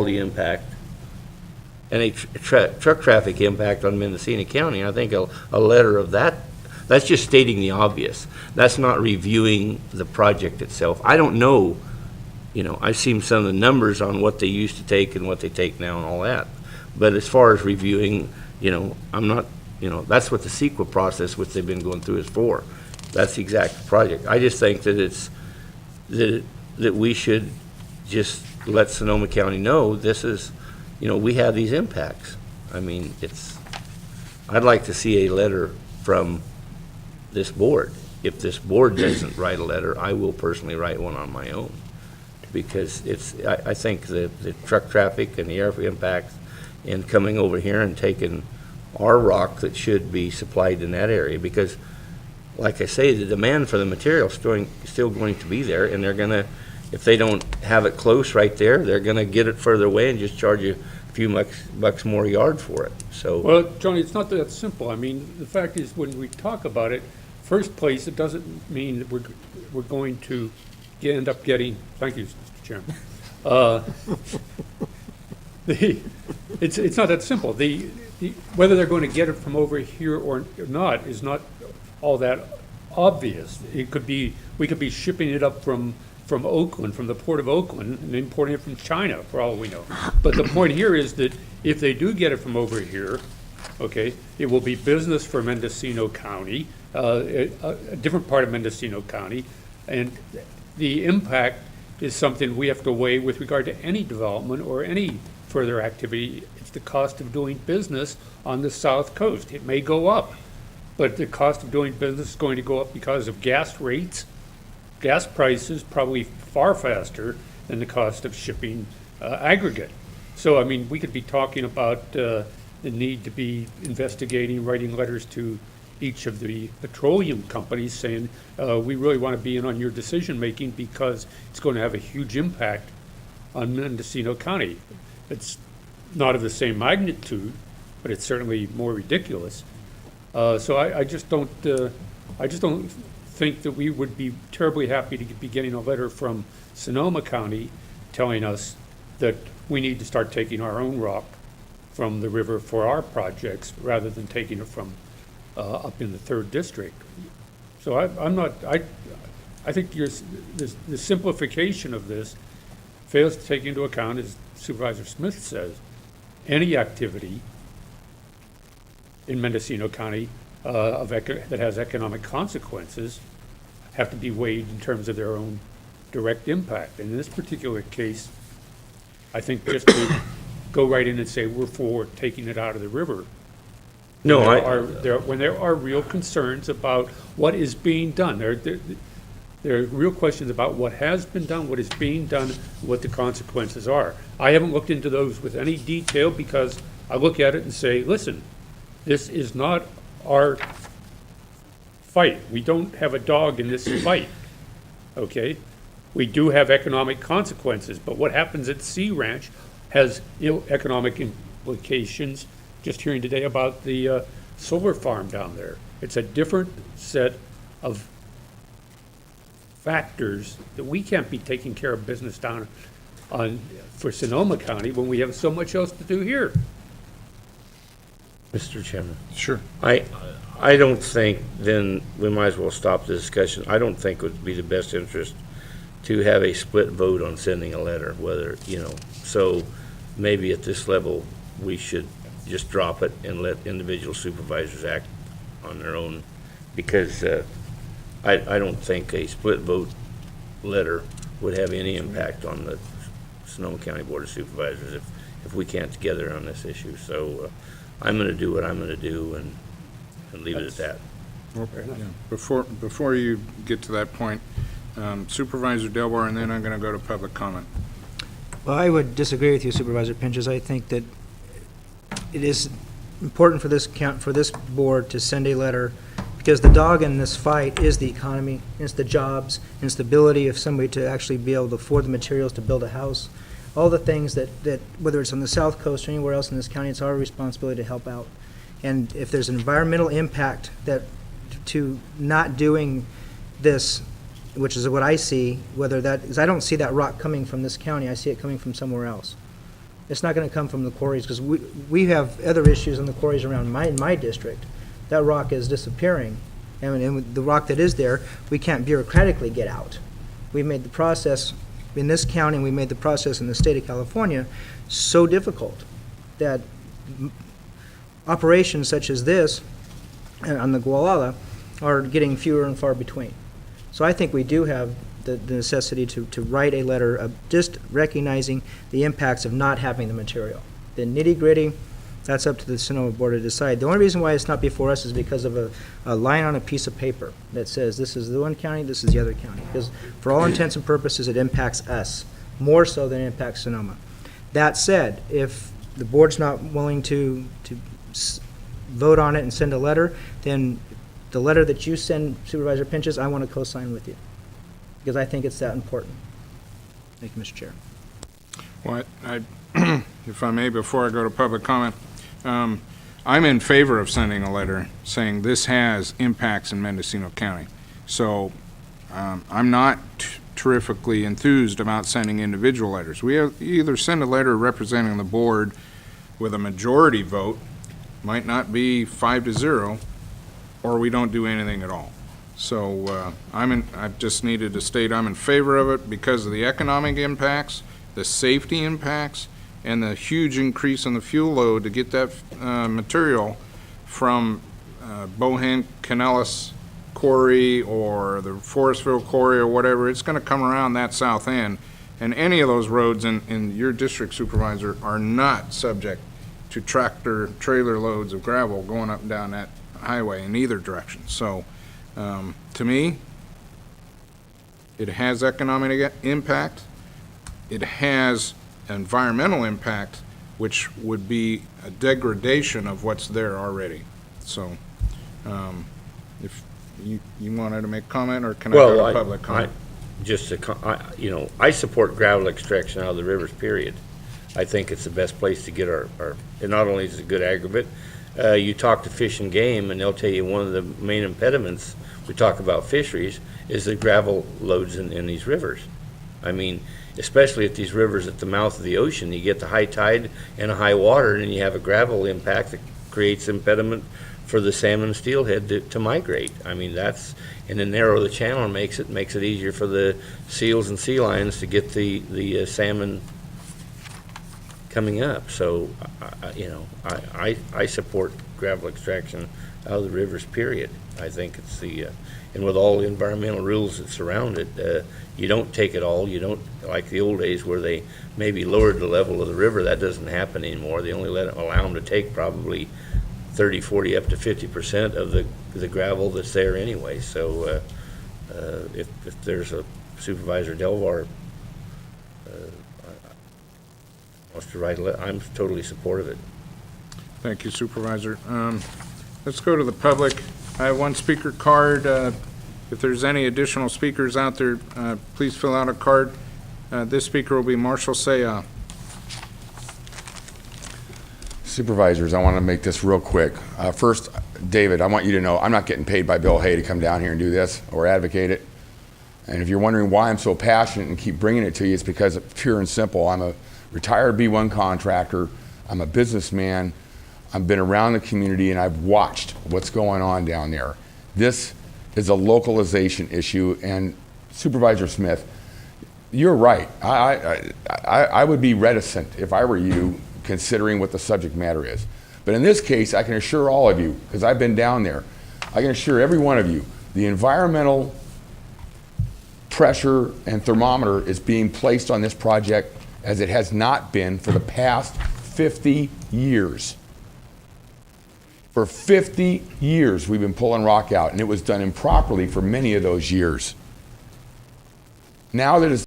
the impact and a truck traffic impact on Mendocino County. I think a letter of that, that's just stating the obvious. That's not reviewing the project itself. I don't know, I've seen some of the numbers on what they used to take and what they take now and all that. But as far as reviewing, I'm not, that's what the CEQA process, which they've been going through, is for. That's the exact project. I just think that that we should just let Sonoma County know this is, we have these impacts. I mean, I'd like to see a letter from this board. If this board doesn't write a letter, I will personally write one on my own. Because I think the truck traffic and the air impacts and coming over here and taking our rock that should be supplied in that area, because like I say, the demand for the material is still going to be there, and they're going to, if they don't have it close right there, they're going to get it further away and just charge you a few bucks more a yard for it. So, well, Johnny, it's not that simple. I mean, the fact is, when we talk about it, first place, it doesn't mean that we're going to end up getting. Thank you, Mr. Chairman. It's not that simple. Whether they're going to get it from over here or not is not all that obvious. It could be, we could be shipping it up from Oakland, from the port of Oakland, and importing it from China, for all we know. But the point here is that if they do get it from over here, okay, it will be business for Mendocino County, a different part of Mendocino County, and the impact is something we have to weigh with regard to any development or any further activity. It's the cost of doing business on the South Coast. It may go up, but the cost of doing business is going to go up because of gas rates, gas prices, probably far faster than the cost of shipping aggregate. So, I mean, we could be talking about the need to be investigating, writing letters to each of the petroleum companies saying, we really want to be in on your decision-making because it's going to have a huge impact on Mendocino County. It's not of the same magnitude, but it's certainly more ridiculous. So I just don't think that we would be terribly happy to be getting a letter from Sonoma County telling us that we need to start taking our own rock from the river for our projects rather than taking it from up in the 3rd District. So I think the simplification of this fails to take into account, as Supervisor Smith says, any activity in Mendocino County that has economic consequences have to be weighed in terms of their own direct impact. And in this particular case, I think just to go right in and say we're for taking it out of the river. No, when there are real concerns about what is being done, there are real questions about what has been done, what is being done, what the consequences are. I haven't looked into those with any detail because I look at it and say, listen, this is not our fight. We don't have a dog in this fight, okay? We do have economic consequences, but what happens at Sea Ranch has economic implications. Just hearing today about the solar farm down there. It's a different set of factors that we can't be taking care of business down on for Sonoma County when we have so much else to do here. Mr. Chairman. Sure. I don't think then we might as well stop the discussion. I don't think it would be the best interest to have a split vote on sending a letter, so maybe at this level we should just drop it and let individual supervisors act on their own, because I don't think a split vote letter would have any impact on the Sonoma County Board of Supervisors if we can't together on this issue. So I'm going to do what I'm going to do and leave it at that. Well, yeah. Before you get to that point, Supervisor Delbar, and then I'm going to go to public comment. Well, I would disagree with you, Supervisor Pinches. I think that it is important for this board to send a letter, because the dog in this fight is the economy, it's the jobs, and it's the ability of somebody to actually be able to afford the materials to build a house. All the things that whether it's on the South Coast or anywhere else in this county, it's our responsibility to help out. And if there's an environmental impact that to not doing this, which is what I see, whether that is, I don't see that rock coming from this county, I see it coming from somewhere else. It's not gonna come from the quarries, because we have other issues in the quarries around my district. That rock is disappearing, and with the rock that is there, we can't bureaucratically get out. We made the process in this county, and we made the process in the state of California so difficult that operations such as this on the Gualala are getting fewer and far between. So I think we do have the necessity to write a letter of just recognizing the impacts of not having the material. The nitty-gritty, that's up to the Sonoma Board to decide. The only reason why it's not before us is because of a line on a piece of paper that says this is the one county, this is the other county. Because for all intents and purposes, it impacts us, more so than it impacts Sonoma. That said, if the board's not willing to vote on it and send a letter, then the letter that you send, Supervisor Pinches, I want to co-sign with you, because I think it's that important. Thank you, Mr. Chair. Well, if I may, before I go to public comment, I'm in favor of sending a letter saying this has impacts in Mendocino County. So I'm not terrifically enthused about sending individual letters. We either send a letter representing the board with a majority vote, might not be 5-0, or we don't do anything at all. So I just needed to state I'm in favor of it because of the economic impacts, the safety impacts, and the huge increase in the fuel load to get that material from Bohan Canellis Quarry or the Forestville Quarry or whatever. It's going to come around that south end, and any of those roads in your district, Supervisor, are not subject to tractor trailer loads of gravel going up and down that highway in either direction. So to me, it has economic impact. It has environmental impact, which would be a degradation of what's there already. So if you wanted to make a comment, or can I go to public comment? I support gravel extraction out of the rivers, period. I think it's the best place to get our and not only is it good aggregate, you talk to Fish and Game, and they'll tell you one of the main impediments, we talk about fisheries, is the gravel loads in these rivers. I mean, especially at these rivers at the mouth of the ocean, you get the high tide and a high water, and you have a gravel impact that creates impediment for the salmon steelhead to migrate. I mean, and then narrow the channel makes it easier for the seals and sea lions to get the salmon coming up. So, I support gravel extraction out of the rivers, period. I think it's and with all the environmental rules that surround it, you don't take it all. You don't, like the old days where they maybe lowered the level of the river. That doesn't happen anymore. They only allow them to take probably 30, 40, up to 50% of the gravel that's there anyway. So if there's a Supervisor Delvar wants to write a letter, I'm totally supportive of it. Thank you, Supervisor. Let's go to the public. I have one speaker card. If there's any additional speakers out there, please fill out a card. This speaker will be Marshall Saya. Supervisors, I want to make this real quick. First, David, I want you to know I'm not getting paid by Bill Hay to come down here and do this or advocate it. And if you're wondering why I'm so passionate and keep bringing it to you, it's because it's pure and simple. I'm a retired B1 contractor. I'm a businessman. I've been around the community and I've watched what's going on down there. This is a localization issue, and Supervisor Smith, you're right. I would be reticent if I were you, considering what the subject matter is. But in this case, I can assure all of you, because I've been down there, I can assure every one of you, the environmental pressure and thermometer is being placed on this project as it has not been for the past 50 years. For 50 years, we've been pulling rock out, and it was done improperly for many of those years. Now that it's